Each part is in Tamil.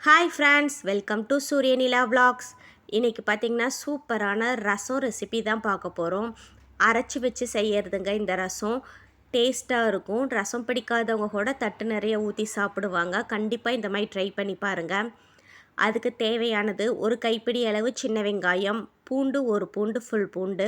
Hi friends, welcome to Suriyanila vlogs. இன்றைக்கி பார்த்திங்கன்னா சூப்பரான ரசம் ரெசிபி தான் பார்க்க போகிறோம். அரைச்சி வச்சு செய்யறதுங்க. இந்த ரசம் டேஸ்ட்டாக இருக்கும். ரசம் பிடிக்காதவங்க கூட தட்டு நிறைய ஊற்றி சாப்பிடுவாங்க. கண்டிப்பாக இந்த மாதிரி ட்ரை பண்ணி பாருங்கள். அதுக்கு தேவையானது ஒரு கைப்பிடி அளவு சின்ன வெங்காயம், பூண்டு ஒரு பூண்டு ஃபுல் பூண்டு,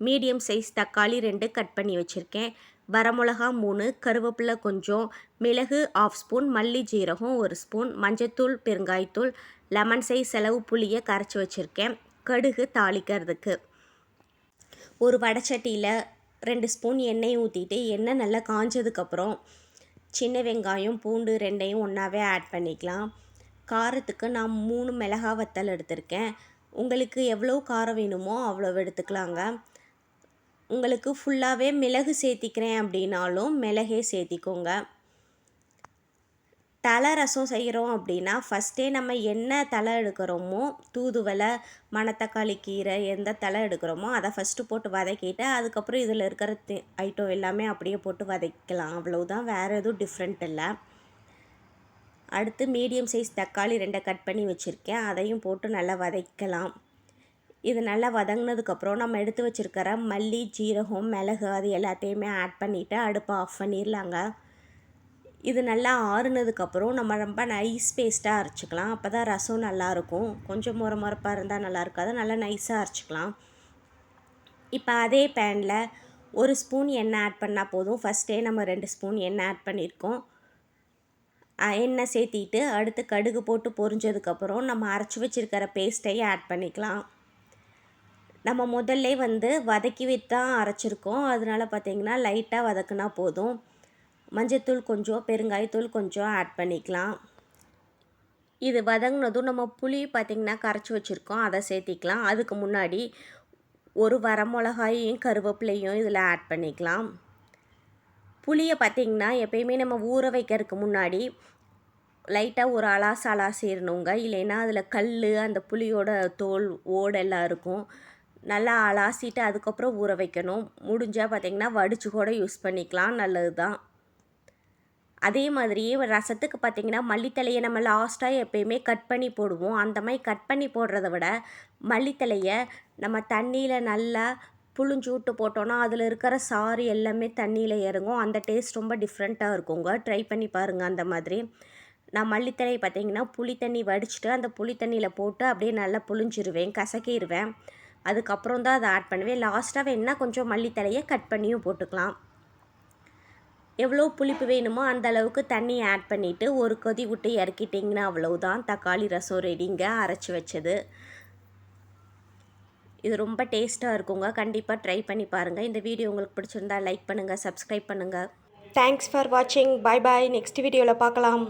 மீடியம் சைஸ் தக்காளி 2 கட் பண்ணி வச்சுருக்கேன், வரமிளகா 3, கருவேப்பிலை கொஞ்சம், மிளகு 1/2 ஸ்பூன், மல்லி ஜீரகம் 1 ஸ்பூன், மஞ்சத்தூள் பெருங்காயத்தூள், லெமன் சைஸ் அளவு புளியை கரைச்சி வச்சுருக்கேன், கடுகு தாளிக்கிறதுக்கு. ஒரு வடைச்சட்டியில் 2 ஸ்பூன் எண்ணெய் ஊற்றிட்டு எண்ணெய் நல்லா காஞ்சதுக்கப்புறம் சின்ன வெங்காயம் பூண்டு 2ஐயும் ஒன்றாவே ஆட் பண்ணிக்கலாம். காரத்துக்கு நான் 3 மிளகா வத்தல் எடுத்திருக்கேன். உங்களுக்கு எவ்வளோ காரம் வேணுமோ அவ்வளோ எடுத்துக்கலாங்க. உங்களுக்கு ஃபுல்லாகவே மிளகு சேர்த்திக்கிறேன் அப்படின்னாலும் மிளகே சேர்த்திக்கோங்க. தலை ரசம் செய்கிறோம் அப்படின்னா ஃபஸ்ட்டே நம்ம என்ன தலை எடுக்கிறோமோ, தூதுவளை, மணத்தக்காளி கீரை எந்த தலை எடுக்கிறோமோ அதை ஃபஸ்ட்டு போட்டு வதக்கிட்டு அதுக்கப்புறம் இதில் இருக்கிற ஐட்டம் எல்லாமே அப்படியே போட்டு வதக்கலாம். அவ்வளவுதான், வேறு எதுவும் டிஃப்ரெண்ட் இல்லை. அடுத்து மீடியம் சைஸ் தக்காளி 2 கட் பண்ணி வச்சுருக்கேன், அதையும் போட்டு நல்லா வதக்கலாம். இது நல்லா வதங்கினதுக்கப்புறம் நம்ம எடுத்து வச்சுருக்கிற மல்லி ஜீரகம் மிளகு அது எல்லாத்தையுமே ஆட் பண்ணிவிட்டு அடுப்பை ஆஃப் பண்ணிடலாங்க. இது நல்லா ஆறுனதுக்கப்புறம் நம்ம ரொம்ப நைஸ் பேஸ்ட்டாக அரைச்சிக்கலாம். அப்போ தான் ரசம் நல்லாயிருக்கும். கொஞ்சம் முறப்பாக இருந்தால் நல்லா இருக்காது, நல்லா நைஸாக அரைச்சிக்கலாம். இப்போ அதே பேனில் 1 ஸ்பூன் எண்ணெய் ஆட் பண்ணால் போதும். ஃபஸ்ட்டே நம்ம 2 ஸ்பூன் எண்ணெய் ஆட் பண்ணியிருக்கோம். எண்ணெய் சேர்த்திட்டு அடுத்து கடுகு போட்டு பொரிஞ்சதுக்கப்புறம் நம்ம அரைச்சி வச்சுருக்கிற பேஸ்ட்டையும் ஆட் பண்ணிக்கலாம். நம்ம முதல்ல வதக்கி தான் அரைச்சிருக்கோம், அதனால் பார்த்திங்கன்னா லைட்டாக வதக்குனா போதும். மஞ்சத்தூள் கொஞ்சம் பெருங்காயத்தூள் கொஞ்சம் ஆட் பண்ணிக்கலாம். இது வதங்கினதும் நம்ம புளி பார்த்திங்கன்னா கரைச்சி வச்சுருக்கோம், அதை சேர்த்திக்கலாம். அதுக்கு முன்னாடி ஒரு வரமிளகாயையும் கருவேப்பிலையும் இதில் ஆட் பண்ணிக்கலாம். புளியை பார்த்திங்கன்னா எப்பயுமே நம்ம ஊற வைக்கிறதுக்கு முன்னாடி லைட்டாக ஒரு அலாசிடணுங்க. இல்லைன்னா அதில் கல் அந்த புளியோட தோல் ஓடெல்லாம் இருக்கும். நல்லா அலாசிட்டு அதுக்கப்புறம் ஊற வைக்கணும். முடிஞ்சால் பார்த்திங்கன்னா வடித்து கூட யூஸ் பண்ணிக்கலாம், நல்லது தான். அதே மாதிரியே ரசத்துக்கு பார்த்திங்கன்னா மல்லித்தலையை நம்ம லாஸ்ட்டாக எப்பயுமே கட் பண்ணி போடுவோம். அந்த மாதிரி கட் பண்ணி போடுறத விட மல்லித்தலையை நம்ம தண்ணியில் நல்லா புழிஞ்சு விட்டு போட்டோன்னா அதில் இருக்கிற சாறு எல்லாமே தண்ணியில் இறங்கும். அந்த டேஸ்ட் ரொம்ப டிஃப்ரெண்ட்டாக இருக்குங்க. ட்ரை பண்ணி பாருங்கள் அந்த மாதிரி. நான் மல்லித்தலை பார்த்திங்கன்னா புளி தண்ணி வடிச்சிட்டு அந்த புளி தண்ணியில் போட்டு அப்படியே நல்லா புழிஞ்சிருவேன், கசக்கிடுவேன். அதுக்கப்புறம் தான் அதை ஆட் பண்ணுவேன். லாஸ்ட்டாக வேணால் கொஞ்சம் மல்லித்தலையை கட் பண்ணியும் போட்டுக்கலாம். எவ்வளோ புளிப்பு வேணுமோ அந்த அளவுக்கு தண்ணி ஆட் பண்ணிவிட்டு ஒரு கொதி விட்டு இறக்கிட்டிங்கன்னா அவ்வளவுதான், தக்காளி ரசம் ரெடிங்க, அரைச்சி வச்சது. இது ரொம்ப டேஸ்ட்டாக இருக்குங்க. கண்டிப்பாக ட்ரை பண்ணி பாருங்கள். இந்த வீடியோ உங்களுக்கு பிடிச்சிருந்தா லைக் பண்ணுங்கள், சப்ஸ்கிரைப் பண்ணுங்கள். தேங்க்ஸ் ஃபார் வாட்சிங். பாய் பாய். நெக்ஸ்ட் வீடியோவில் பார்க்கலாம்.